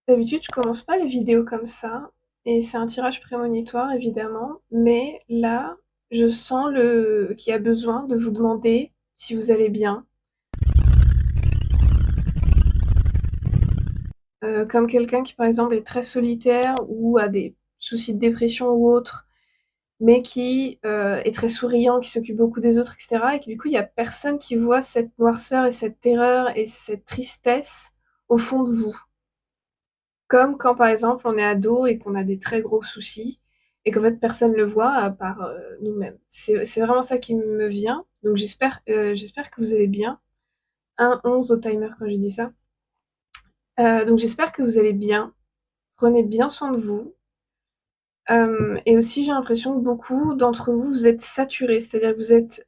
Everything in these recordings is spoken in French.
D'habitude, je commence pas les vidéos comme ça, et c'est un tirage prémonitoire évidemment, mais là, je sens qu'il y a besoin de vous demander si vous allez bien. Comme quelqu'un qui par exemple est très solitaire ou a des soucis de dépression ou autre, mais qui est très souriant, qui s'occupe beaucoup des autres, etc. Et que du coup, il y a personne qui voit cette noirceur et cette terreur et cette tristesse au fond de vous. Comme quand, par exemple, on est ado et qu'on a des très gros soucis et qu'en fait personne ne le voit à part nous-mêmes. C'est vraiment ça qui me vient. Donc j'espère que vous allez bien. 1-11 au timer quand je dis ça. Donc j'espère que vous allez bien. Prenez bien soin de vous. Et aussi j'ai l'impression que beaucoup d'entre vous, vous êtes saturés. C'est-à-dire que vous êtes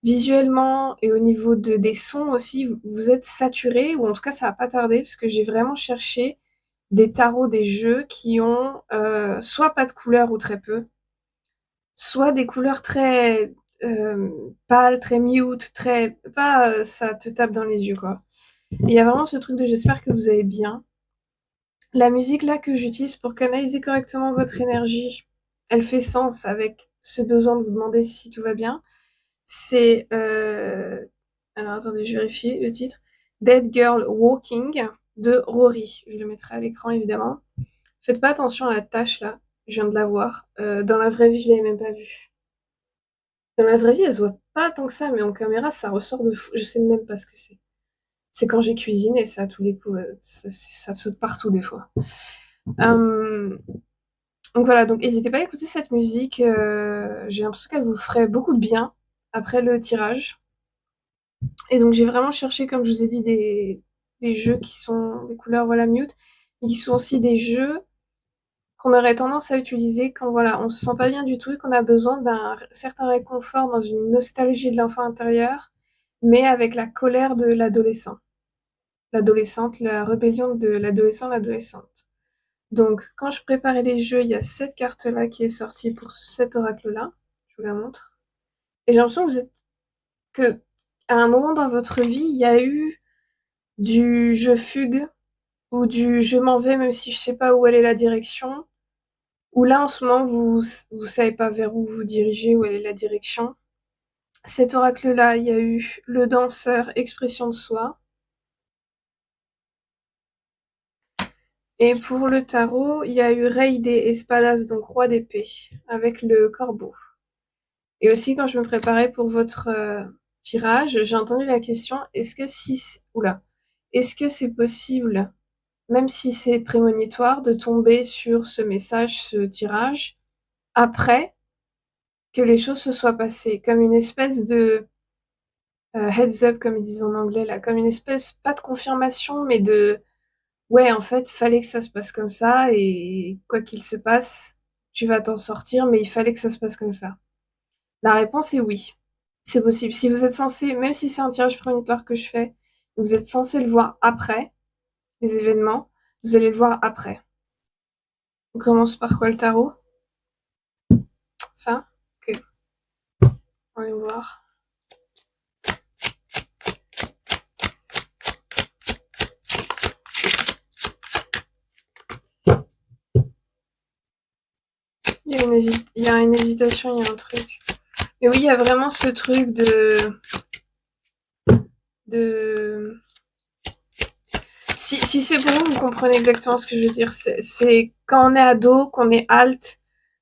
visuellement et au niveau des sons aussi, vous êtes saturés. Ou en tout cas ça va pas tarder parce que j'ai vraiment cherché des tarots, des jeux qui ont soit pas de couleurs ou très peu, soit des couleurs très pâles, très mute, très... pas ça te tape dans les yeux, quoi. Et il y a vraiment ce truc de j'espère que vous allez bien. La musique là que j'utilise pour canaliser correctement votre énergie, elle fait sens avec ce besoin de vous demander si tout va bien. C'est... alors attendez, je vérifie le titre. Dead Girl Walking de Rory. Je le mettrai à l'écran évidemment. Faites pas attention à la tache là, je viens de la voir. Dans la vraie vie, je l'avais même pas vue. Dans la vraie vie, elle se voit pas tant que ça, mais en caméra, ça ressort de fou. Je sais même pas ce que c'est. C'est quand j'ai cuisiné, ça, à tous les coups, ça saute partout des fois. Euh, donc voilà, donc n'hésitez pas à écouter cette musique. J'ai l'impression qu'elle vous ferait beaucoup de bien après le tirage. Et donc j'ai vraiment cherché, comme je vous ai dit, des jeux qui sont des couleurs voilà mute, mais qui sont aussi des jeux qu'on aurait tendance à utiliser quand voilà, on se sent pas bien du tout et qu'on a besoin d'un certain réconfort dans une nostalgie de l'enfant intérieur, mais avec la colère de l'adolescent. L'adolescente, la rébellion de l'adolescent, l'adolescente. Donc, quand je préparais les jeux, il y a cette carte-là qui est sortie pour cet oracle-là. Je vous la montre. Et j'ai l'impression que que, à un moment dans votre vie, il y a eu du je fugue ou du je m'en vais même si je sais pas où elle est la direction. Ou là, en ce moment, vous savez pas vers où vous dirigez, où elle est la direction. Cet oracle-là, il y a eu le danseur, expression de soi. Et pour le tarot, il y a eu Rey des Espadas, donc roi d'épée, avec le corbeau. Et aussi, quand je me préparais pour votre tirage, j'ai entendu la question, est-ce que c'est possible, même si c'est prémonitoire, de tomber sur ce message, ce tirage, après que les choses se soient passées, comme une espèce de heads up, comme ils disent en anglais, là, comme une espèce, pas de confirmation, mais de ouais, en fait, fallait que ça se passe comme ça, et quoi qu'il se passe, tu vas t'en sortir, mais il fallait que ça se passe comme ça. La réponse est oui. C'est possible. Si vous êtes censé, même si c'est un tirage prémonitoire que je fais, vous êtes censé le voir après les événements, vous allez le voir après. On commence par quoi le tarot? Ça? Ok, on va aller voir. Il y a une hésitation, il y a un truc. Mais oui, il y a vraiment ce truc de... Si c'est pour vous, vous comprenez exactement ce que je veux dire. C'est quand on est ado, qu'on est alt,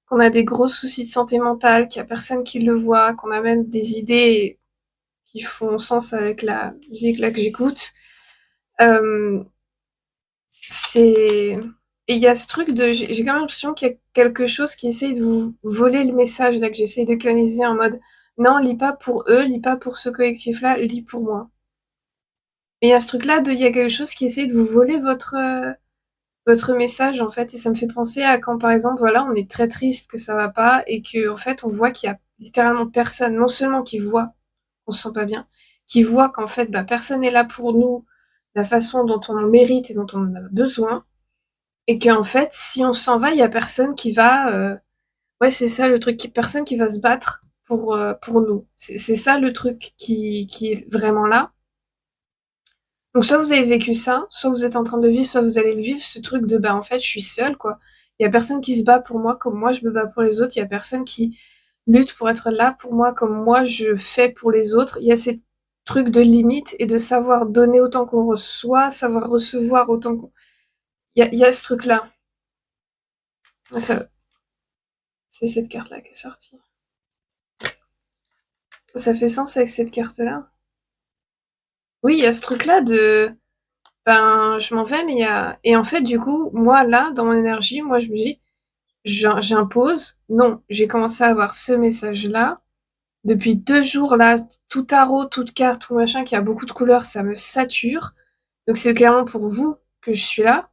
qu'on a des gros soucis de santé mentale, qu'il y a personne qui le voit, qu'on a même des idées qui font sens avec la musique là que j'écoute. Euh, c'est et il y a ce truc de j'ai quand même l'impression qu'il y a quelque chose qui essaye de vous voler le message là que j'essaye de canaliser en mode non, lis pas pour eux, lis pas pour ce collectif là, lis pour moi. Mais il y a ce truc là de il y a quelque chose qui essaye de vous voler votre message en fait et ça me fait penser à quand par exemple voilà on est très triste que ça va pas et que en fait on voit qu'il y a littéralement personne non seulement qui voit qu'on se sent pas bien qui voit qu'en fait bah, personne n'est là pour nous la façon dont on en mérite et dont on en a besoin et qu'en fait si on s'en va il y a personne qui va ouais c'est ça le truc personne qui va se battre pour nous c'est ça le truc qui est vraiment là Donc soit vous avez vécu ça, soit vous êtes en train de le vivre, soit vous allez le vivre, ce truc de bah en fait je suis seule quoi. Il y a personne qui se bat pour moi comme moi je me bats pour les autres, il y a personne qui lutte pour être là pour moi comme moi je fais pour les autres. Il y a ces trucs de limite et de savoir donner autant qu'on reçoit, savoir recevoir autant qu'on... Il y a ce truc-là. C'est cette carte-là qui est sortie. Ça fait sens avec cette carte-là. Oui, il y a ce truc-là de... Ben, je m'en vais, mais il y a... Et en fait, du coup, moi, là, dans mon énergie, moi, je me dis, j'impose. Non, j'ai commencé à avoir ce message-là. Depuis 2 jours, là, tout tarot, toute carte, tout machin, qui a beaucoup de couleurs, ça me sature. Donc c'est clairement pour vous que je suis là.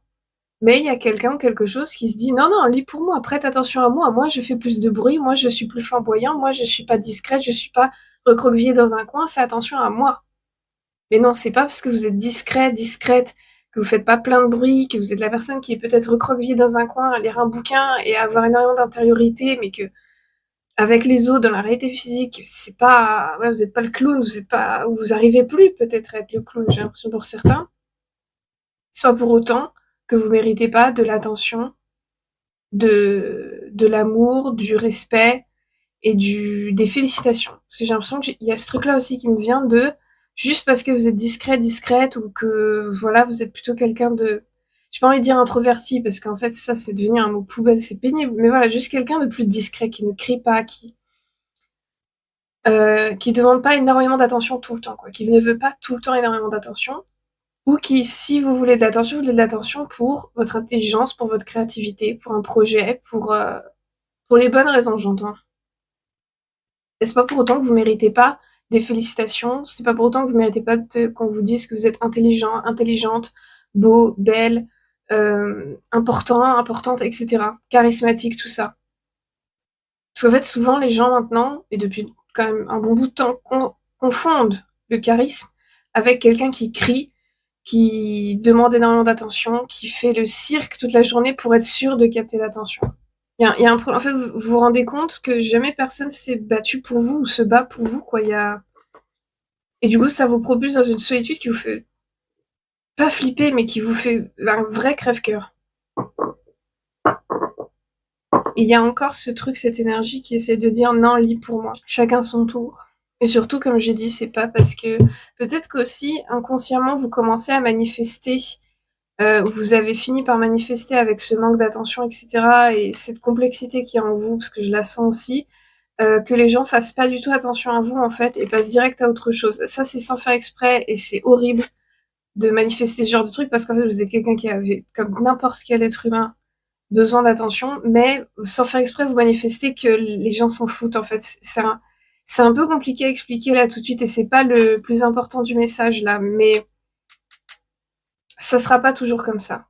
Mais il y a quelqu'un ou quelque chose qui se dit, non, non, lis pour moi, prête attention à moi, je fais plus de bruit, moi, je suis plus flamboyant, moi, je suis pas discrète, je suis pas recroquevillée dans un coin, fais attention à moi. Mais non, c'est pas parce que vous êtes discrète, que vous faites pas plein de bruit, que vous êtes la personne qui est peut-être recroquevillée dans un coin, à lire un bouquin et à avoir énormément d'intériorité, mais que avec les autres, dans la réalité physique, c'est pas, ouais, vous êtes pas le clown, vous êtes pas, vous arrivez plus peut-être à être le clown, j'ai l'impression pour certains. C'est pas pour autant que vous méritez pas de l'attention, de l'amour, du respect et des félicitations. Parce que j'ai l'impression qu'il y a ce truc-là aussi qui me vient de juste parce que vous êtes discrète, ou que voilà, vous êtes plutôt quelqu'un de... J'ai pas envie de dire introverti, parce qu'en fait, ça, c'est devenu un mot poubelle, c'est pénible. Mais voilà, juste quelqu'un de plus discret, qui ne crie pas, qui demande pas énormément d'attention tout le temps, quoi. Qui ne veut pas tout le temps énormément d'attention. Ou qui, si vous voulez de l'attention, vous voulez de l'attention pour votre intelligence, pour votre créativité, pour un projet, pour les bonnes raisons, j'entends. Et c'est pas pour autant que vous méritez pas des félicitations, c'est pas pour autant que vous méritez pas qu'on vous dise que vous êtes intelligent, intelligente, beau, belle, important, importante, etc. Charismatique, tout ça. Parce qu'en fait, souvent, les gens maintenant, et depuis quand même un bon bout de temps, confondent le charisme avec quelqu'un qui crie, qui demande énormément d'attention, qui fait le cirque toute la journée pour être sûr de capter l'attention. Il y a un En fait, vous vous rendez compte que jamais personne s'est battu pour vous ou se bat pour vous, quoi. Et du coup, ça vous propulse dans une solitude qui vous fait pas flipper, mais qui vous fait un vrai crève-cœur. Et il y a encore ce truc, cette énergie qui essaie de dire non, lis pour moi. Chacun son tour. Et surtout, comme j'ai dit, c'est pas parce que peut-être qu'aussi inconsciemment vous commencez à manifester, vous avez fini par manifester avec ce manque d'attention, etc. Et cette complexité qui est en vous, parce que je la sens aussi, que les gens fassent pas du tout attention à vous en fait et passent direct à autre chose. Ça c'est sans faire exprès et c'est horrible de manifester ce genre de truc parce qu'en fait vous êtes quelqu'un qui avait, comme n'importe quel être humain, besoin d'attention, mais sans faire exprès vous manifestez que les gens s'en foutent en fait. C'est un peu compliqué à expliquer là tout de suite et c'est pas le plus important du message là, mais ça sera pas toujours comme ça.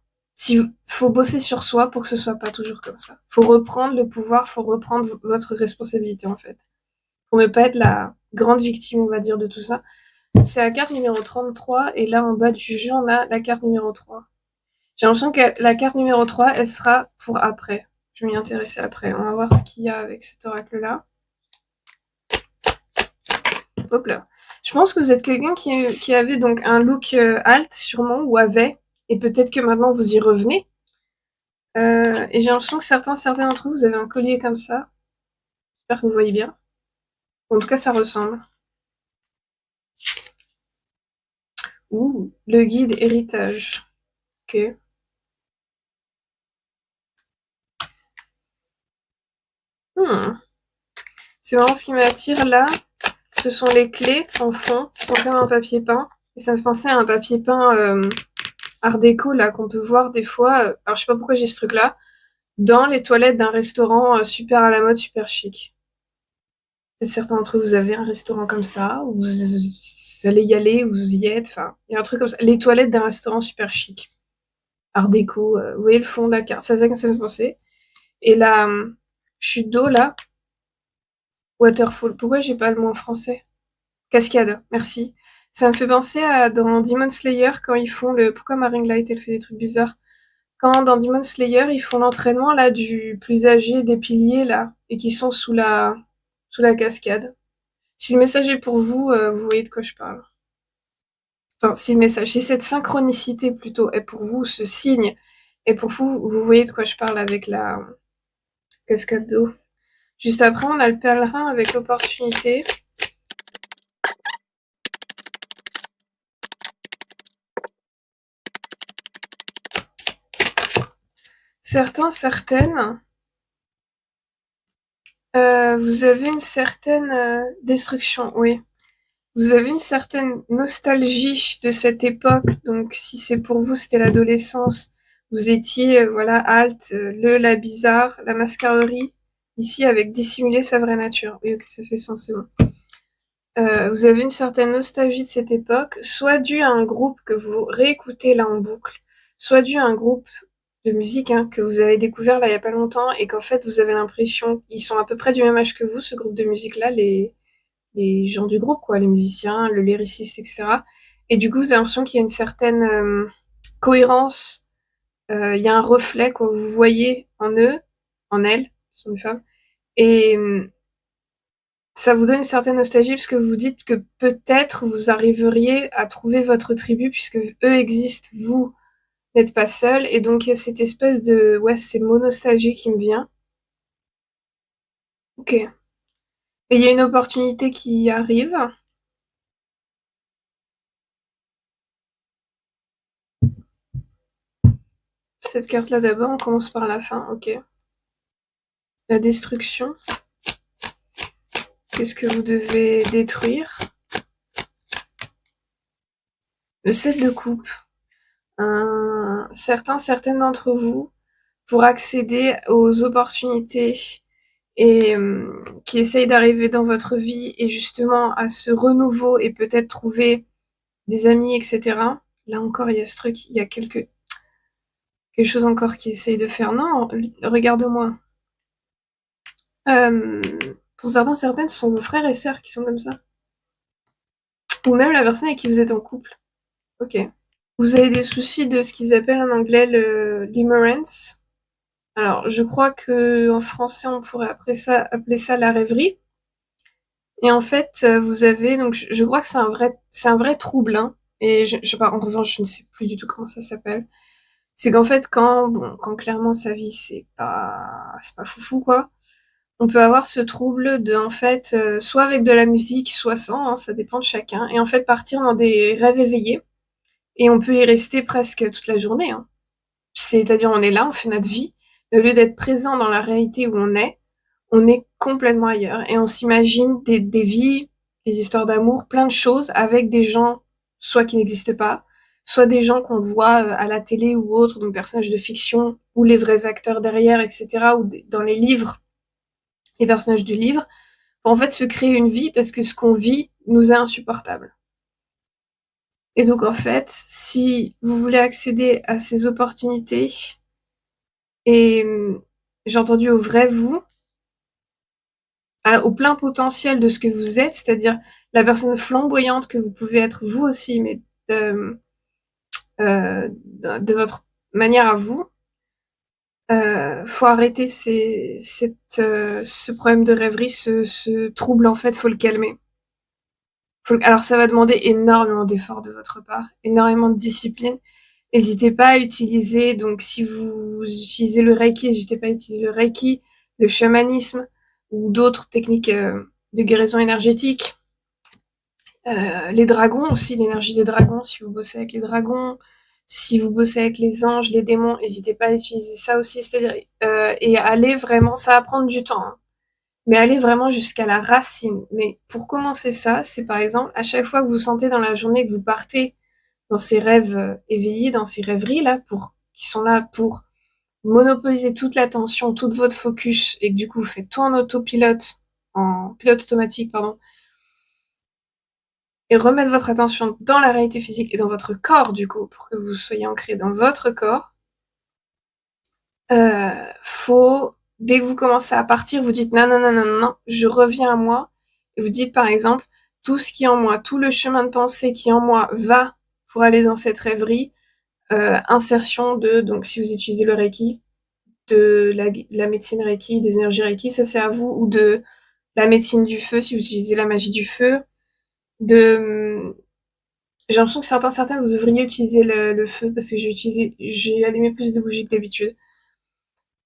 Faut bosser sur soi pour que ce soit pas toujours comme ça. Faut reprendre le pouvoir, faut reprendre votre responsabilité en fait. Pour ne pas être la grande victime, on va dire, de tout ça. C'est la carte numéro 33, et là en bas du jeu, on a la carte numéro 3. J'ai l'impression que la carte numéro 3, elle sera pour après. Je vais m'y intéresser après. On va voir ce qu'il y a avec cet oracle-là. Hop là. Je pense que vous êtes quelqu'un qui avait donc un look alt, sûrement, ou avait, et peut-être que maintenant vous y revenez. Et j'ai l'impression que certains d'entre vous, vous avez un collier comme ça. J'espère que vous voyez bien. En tout cas, ça ressemble. Ouh, le guide héritage. Ok. Hmm. C'est vraiment ce qui m'attire là. Ce sont les clés en fond, qui sont comme un papier peint. Et ça me fait penser à un papier peint art déco là qu'on peut voir des fois. Alors je sais pas pourquoi j'ai ce truc là. Dans les toilettes d'un restaurant super à la mode, super chic. Peut-être certains d'entre vous avez un restaurant comme ça, où vous allez y aller, où vous y êtes. Enfin, il y a un truc comme ça. Les toilettes d'un restaurant super chic. Art déco. Vous voyez le fond de la carte. C'est ça que ça me fait penser. Et la chute d'eau là. Waterfall. Pourquoi j'ai pas le mot en français? Cascade, merci. Ça me fait penser à dans Demon Slayer quand ils font le... Pourquoi ma ring light elle fait des trucs bizarres? Quand dans Demon Slayer ils font l'entraînement là du plus âgé des piliers là et qui sont sous la cascade. Si le message est pour vous, vous voyez de quoi je parle. enfin, si le message, si cette synchronicité plutôt est pour vous, ce signe est pour vous, vous voyez de quoi je parle avec la cascade d'eau. Juste après, on a le pèlerin avec l'opportunité. Certains, certaines, vous avez une certaine destruction, oui. Vous avez une certaine nostalgie de cette époque, donc si c'est pour vous, c'était l'adolescence, vous étiez, voilà, halte, la bizarre, la mascarerie, ici avec dissimuler sa vraie nature. Oui, ok, ça fait sens, c'est bon. Vous avez une certaine nostalgie de cette époque, soit due à un groupe que vous réécoutez là en boucle, soit due à un groupe de musique que vous avez découvert là il y a pas longtemps et qu'en fait vous avez l'impression qu'ils sont à peu près du même âge que vous, ce groupe de musique là, les gens du groupe quoi, les musiciens, le lyriciste, etc. Et du coup vous avez l'impression qu'il y a une certaine cohérence, il y a un reflet quoi, vous voyez en eux, en elles, ce sont des femmes, et ça vous donne une certaine nostalgie parce que vous dites que peut-être vous arriveriez à trouver votre tribu puisque eux existent, vous n'êtes pas seul. Et donc il y a cette espèce de... Ouais, c'est le mot nostalgie qui me vient. Ok. Et il y a une opportunité qui arrive. Cette carte-là d'abord, on commence par la fin. Ok. La destruction. Qu'est-ce que vous devez détruire? Le 7 de coupe. Certaines d'entre vous, pour accéder aux opportunités et qui essayent d'arriver dans votre vie et justement à ce renouveau et peut-être trouver des amis, etc. Là encore, il y a ce truc, il y a quelque chose encore qui essaye de faire. Non, regarde-moi. Euh, pour certains, certaines, ce sont vos frères et sœurs qui sont comme ça. Ou même la personne avec qui vous êtes en couple. Ok. Vous avez des soucis de ce qu'ils appellent en anglais le limerence. Alors, je crois que en français, on pourrait appeler ça la rêverie. Et en fait, vous avez donc je crois que c'est un vrai trouble. Et je sais pas. En revanche, je ne sais plus du tout comment ça s'appelle. C'est qu'en fait, quand clairement sa vie c'est pas foufou quoi. On peut avoir ce trouble de en fait, soit avec de la musique, soit sans. Ça dépend de chacun. Et en fait, partir dans des rêves éveillés. Et on peut y rester presque toute la journée. C'est-à-dire, on est là, on fait notre vie. Et au lieu d'être présent dans la réalité où on est complètement ailleurs. Et on s'imagine des vies, des histoires d'amour, plein de choses avec des gens, soit qui n'existent pas, soit des gens qu'on voit à la télé ou autres, donc personnages de fiction, ou les vrais acteurs derrière, etc., ou dans les livres, les personnages du livre, pour en fait se créer une vie parce que ce qu'on vit nous est insupportable. Et donc en fait, si vous voulez accéder à ces opportunités, et j'ai entendu au vrai vous, au plein potentiel de ce que vous êtes, c'est-à-dire la personne flamboyante que vous pouvez être vous aussi, mais de votre manière à vous, faut arrêter ce problème de rêverie, ce trouble en fait, faut le calmer. Alors ça va demander énormément d'efforts de votre part, énormément de discipline. N'hésitez pas à utiliser, donc si vous utilisez le Reiki, n'hésitez pas à utiliser le Reiki, le chamanisme ou d'autres techniques de guérison énergétique. Les dragons aussi, l'énergie des dragons, si vous bossez avec les dragons, si vous bossez avec les anges, les démons, n'hésitez pas à utiliser ça aussi, c'est-à-dire et aller vraiment, ça va prendre du temps, mais aller vraiment jusqu'à la racine. Mais pour commencer ça, c'est par exemple à chaque fois que vous sentez dans la journée que vous partez dans ces rêves éveillés, dans ces rêveries là, qui sont là pour monopoliser toute l'attention, tout votre focus, et que du coup vous faites tout en autopilote, en pilote automatique, pardon, et remettre votre attention dans la réalité physique et dans votre corps du coup, pour que vous soyez ancré dans votre corps, dès que vous commencez à partir, vous dites non, non, non, non, non, je reviens à moi, et vous dites par exemple, tout ce qui est en moi, tout le chemin de pensée qui est en moi va pour aller dans cette rêverie, insertion donc si vous utilisez le Reiki, de la médecine Reiki, des énergies Reiki, ça c'est à vous, ou de la médecine du feu si vous utilisez la magie du feu, de J'ai l'impression que certaines, vous devriez utiliser le feu parce que j'ai allumé plus de bougies que d'habitude.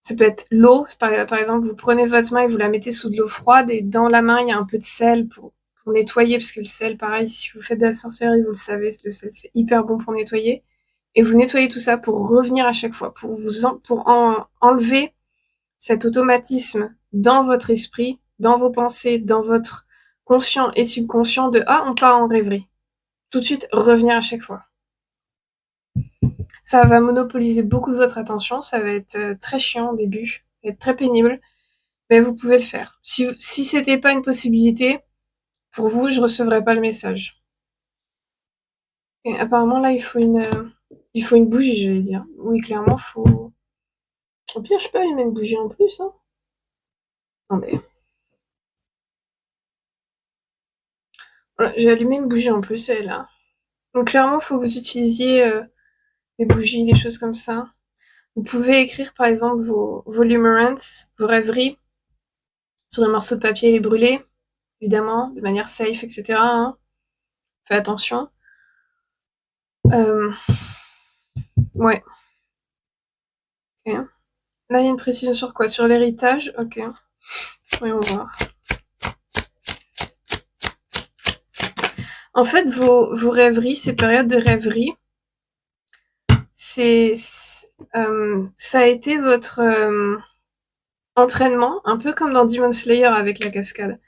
Ça peut être l'eau, par exemple, vous prenez votre main et vous la mettez sous de l'eau froide et dans la main, il y a un peu de sel pour nettoyer, parce que le sel, pareil, si vous faites de la sorcellerie, vous le savez, le sel, c'est hyper bon pour nettoyer. Et vous nettoyez tout ça pour revenir à chaque fois, pour enlever cet automatisme dans votre esprit, dans vos pensées, dans votre conscient et subconscient de «Ah, on part en rêverie». Tout de suite, revenir à chaque fois. Ça va monopoliser beaucoup de votre attention, ça va être très chiant au début, ça va être très pénible, mais vous pouvez le faire. Si c'était pas une possibilité, pour vous, je recevrais pas le message. Et apparemment, là, il faut une bougie, j'allais dire. Oui, clairement, faut... Au pire, je peux allumer une bougie en plus, hein. Attendez. Voilà, j'ai allumé une bougie en plus, elle est là. Donc clairement, faut que vous utilisiez des bougies, des choses comme ça. Vous pouvez écrire, par exemple, vos limerence, vos rêveries, sur un morceau de papier et les brûler, évidemment, de manière safe, etc. Hein. Faites attention. Ouais. Ok. Là, il y a une précision sur quoi? Sur l'héritage? Ok. Voyons voir. En fait, vos rêveries, ces périodes de rêverie, ça a été votre entraînement, un peu comme dans Demon Slayer avec la cascade.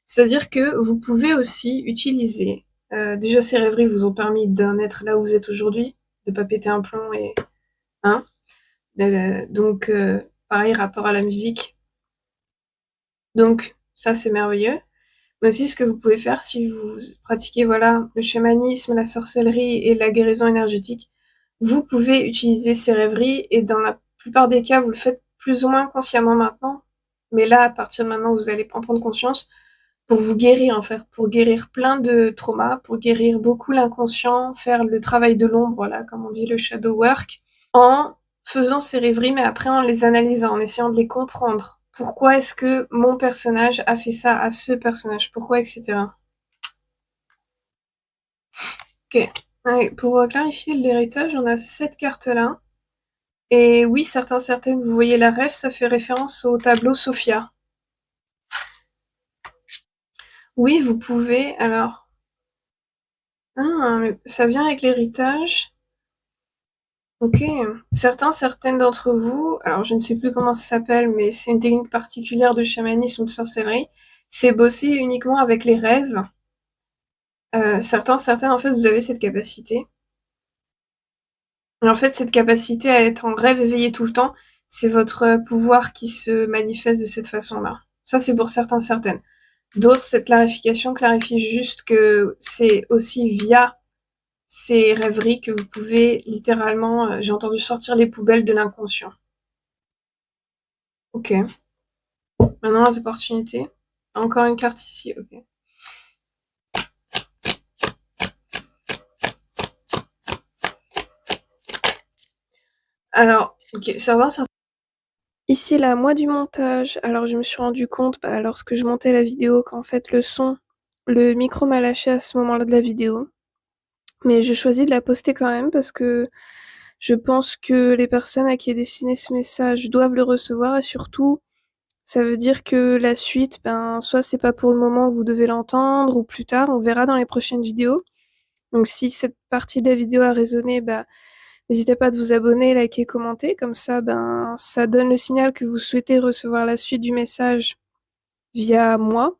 C'est-à-dire que vous pouvez aussi utiliser... déjà, ces rêveries vous ont permis d'en être là où vous êtes aujourd'hui, de pas péter un plomb et... Hein, donc, pareil, rapport à la musique. Donc, ça, c'est merveilleux. Mais aussi, ce que vous pouvez faire si vous pratiquez, voilà, le chamanisme, la sorcellerie et la guérison énergétique, vous pouvez utiliser ces rêveries et dans la plupart des cas, vous le faites plus ou moins consciemment maintenant. Mais là, à partir de maintenant, vous allez en prendre conscience pour vous guérir, en fait, pour guérir plein de traumas, pour guérir beaucoup l'inconscient, faire le travail de l'ombre, voilà, comme on dit, le shadow work, en faisant ces rêveries, mais après en les analysant, en essayant de les comprendre. Pourquoi est-ce que mon personnage a fait ça à ce personnage? Pourquoi, etc. Ok. Ouais, pour clarifier l'héritage, on a cette carte-là. Et oui, certaines, vous voyez la rêve, ça fait référence au tableau Sophia. Oui, vous pouvez, alors... Ah, mais ça vient avec l'héritage. Ok. Certaines d'entre vous, alors je ne sais plus comment ça s'appelle, mais c'est une technique particulière de chamanisme ou de sorcellerie, c'est bosser uniquement avec les rêves. Certaines, en fait, vous avez cette capacité. Et en fait, cette capacité à être en rêve éveillé tout le temps, c'est votre pouvoir qui se manifeste de cette façon-là. Ça, c'est pour certaines. D'autres, cette clarification clarifie juste que c'est aussi via ces rêveries que vous pouvez littéralement, j'ai entendu sortir les poubelles de l'inconscient. Ok. Maintenant, les opportunités. Encore une carte ici, ok. Alors, ok, certains... Ici, là, moi du montage. Alors, je me suis rendu compte, lorsque je montais la vidéo, qu'en fait, le micro m'a lâché à ce moment-là de la vidéo. Mais je choisis de la poster quand même parce que je pense que les personnes à qui est destiné ce message doivent le recevoir et surtout, ça veut dire que la suite, soit c'est pas pour le moment que vous devez l'entendre ou plus tard, on verra dans les prochaines vidéos. Donc si cette partie de la vidéo a résonné, n'hésitez pas à vous abonner, liker, commenter, comme ça, ça donne le signal que vous souhaitez recevoir la suite du message via moi.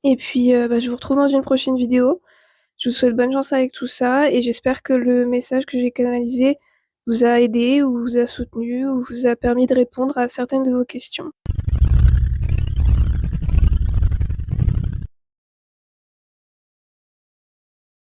Et puis, je vous retrouve dans une prochaine vidéo. Je vous souhaite bonne chance avec tout ça et j'espère que le message que j'ai canalisé vous a aidé ou vous a soutenu ou vous a permis de répondre à certaines de vos questions.